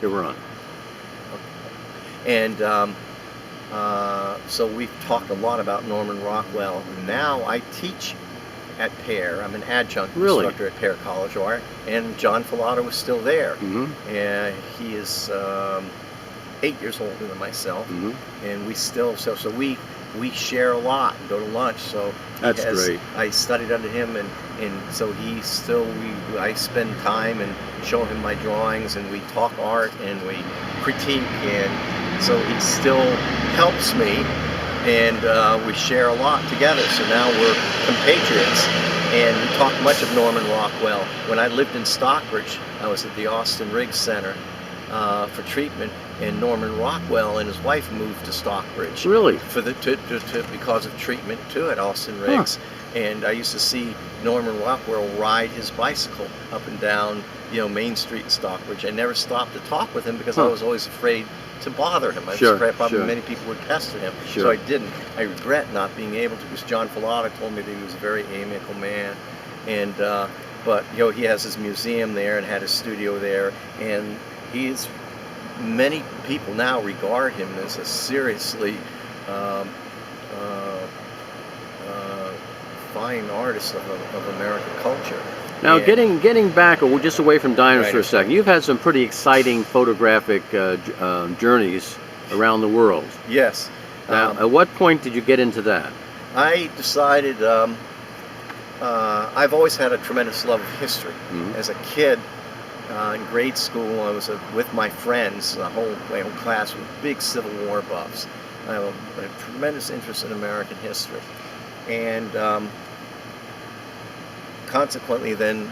Iran. And so we've talked a lot about Norman Rockwell. Now I teach at Pear. I'm an adjunct instructor at Pear College of Art, and John Filato was still there. And he is 8 years older than myself, and we still so we share a lot and go to lunch. So that's great. I studied under him, and so he still I spend time and show him my drawings, and we talk art and we critique, and so he still helps me, and we share a lot together. So now we're compatriots, and we talk much of Norman Rockwell. When I lived in Stockbridge, I was at the Austin Riggs Center for treatment, and Norman Rockwell and his wife moved to Stockbridge. Really? For because of treatment too at Austin Riggs. And I used to see Norman Rockwell ride his bicycle up and down, Main Street in Stockbridge. I never stopped to talk with him because I was always afraid to bother him. I was afraid probably many people would pester him. So I didn't. I regret not being able to, because John Filato told me that he was a very amiable man. And but he has his museum there and had his studio there, and many people now regard him as a seriously fine artist of American culture. Now, getting back just away from diners for a second, you've had some pretty exciting photographic journeys around the world. Yes. Now, at what point did you get into that? I decided I've always had a tremendous love of history. As a kid, in grade school, I was with my friends, my whole class was big Civil War buffs. I have a tremendous interest in American history, and consequently, then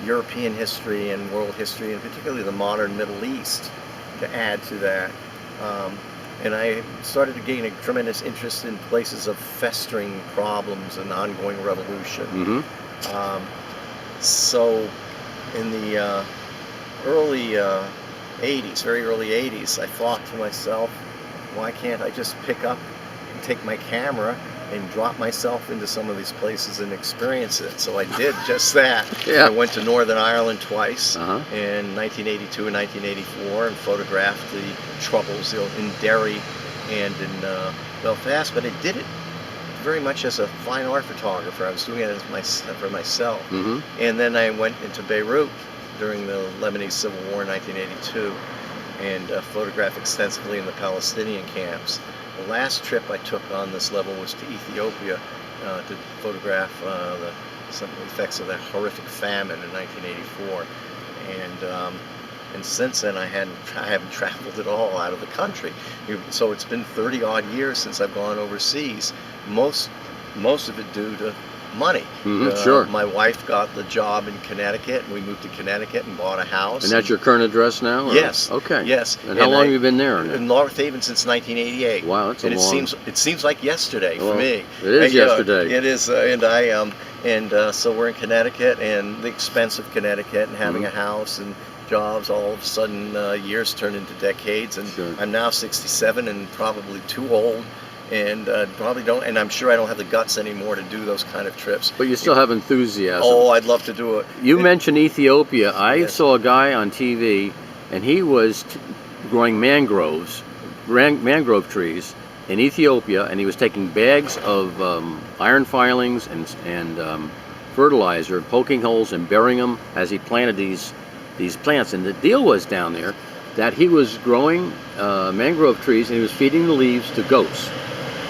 European history and world history, and particularly the modern Middle East, to add to that. And I started to gain a tremendous interest in places of festering problems and ongoing revolution. So in the early 80s, very early 80s, I thought to myself, why can't I just pick up and take my camera and drop myself into some of these places and experience it? So I did just that. I went to Northern Ireland twice in 1982 and 1984 and photographed the troubles in Derry and in Belfast, but I did it very much as a fine art photographer. I was doing it for myself. And then I went into Beirut during the Lebanese Civil War in 1982 and photographed extensively in the Palestinian camps. The last trip I took on this level was to Ethiopia to photograph some effects of that horrific famine in 1984. And since then I haven't traveled at all out of the country. So it's been 30-odd years since I've gone overseas. Most of it due to money. My wife got the job in Connecticut, and we moved to Connecticut and bought a house. And that's your current address now? Or? Yes. Okay. Yes. And how long have you been there? In North Haven since 1988. Wow, that's a long. It seems like yesterday for me. It is yesterday. It is, so we're in Connecticut, and the expense of Connecticut and having a house and jobs, all of a sudden years turn into decades, and I'm now 67 and probably too old. And probably don't, and I'm sure I don't have the guts anymore to do those kind of trips. But you still have enthusiasm. Oh, I'd love to do it. You mentioned Ethiopia. I saw a guy on TV, and he was growing mangrove trees in Ethiopia, and he was taking bags of iron filings and fertilizer, poking holes and burying them as he planted these plants. And the deal was down there that he was growing mangrove trees, and he was feeding the leaves to goats.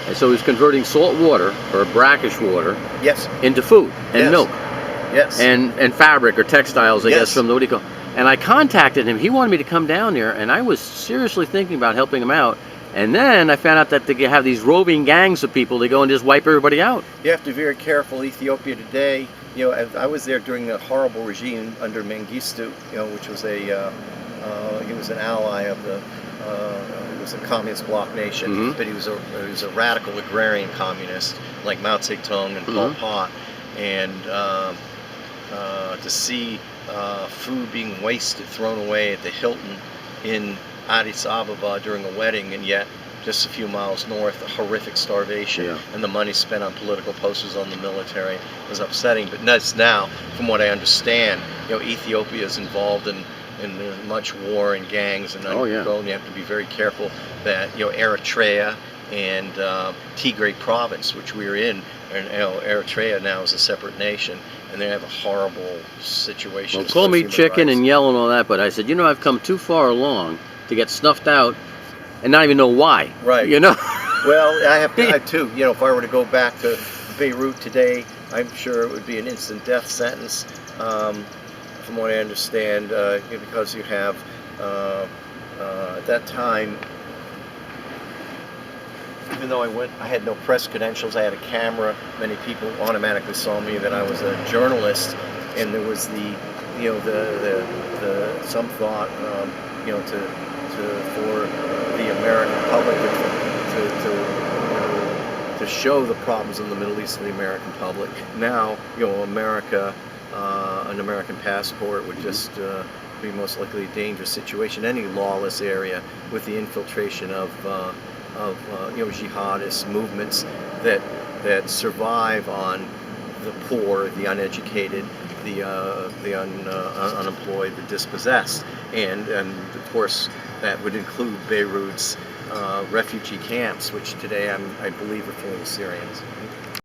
And so he's converting salt water, or brackish water, into food and milk, and fabric or textiles, I guess, from the, what do you call? And I contacted him. He wanted me to come down there, and I was seriously thinking about helping him out. And then I found out that they have these roving gangs of people. They go and just wipe everybody out. You have to be very careful. Ethiopia today, I was there during the horrible regime under Mengistu, which was he was an ally of the. He was a communist bloc nation, but he was a radical agrarian communist like Mao Zedong and Pol Pot, and to see food being wasted, thrown away at the Hilton in Addis Ababa during a wedding, and yet just a few miles north, a horrific starvation, and the money spent on political posters on the military was upsetting. But now, from what I understand, Ethiopia is involved in and there's much war and gangs and Oh, yeah. you have to be very careful that Eritrea and Tigray province, which we're in, and Eritrea now is a separate nation, and they have a horrible situation. Well, as call far as me human chicken rights. and yell and all that, but I said, I've come too far along to get snuffed out and not even know why. Right. You know? Well, I too. If I were to go back to Beirut today, I'm sure it would be an instant death sentence. From what I understand, because you have at that time, even though I had no press credentials, I had a camera. Many people automatically saw me that I was a journalist, and there was some thought, for the American public to show the problems in the Middle East to the American public. Now, America, an American passport would just be most likely a dangerous situation. Any lawless area with the infiltration of jihadist movements that survive on the poor, the uneducated, the unemployed, the dispossessed, and of course that would include Beirut's refugee camps, which today I believe are full of Syrians.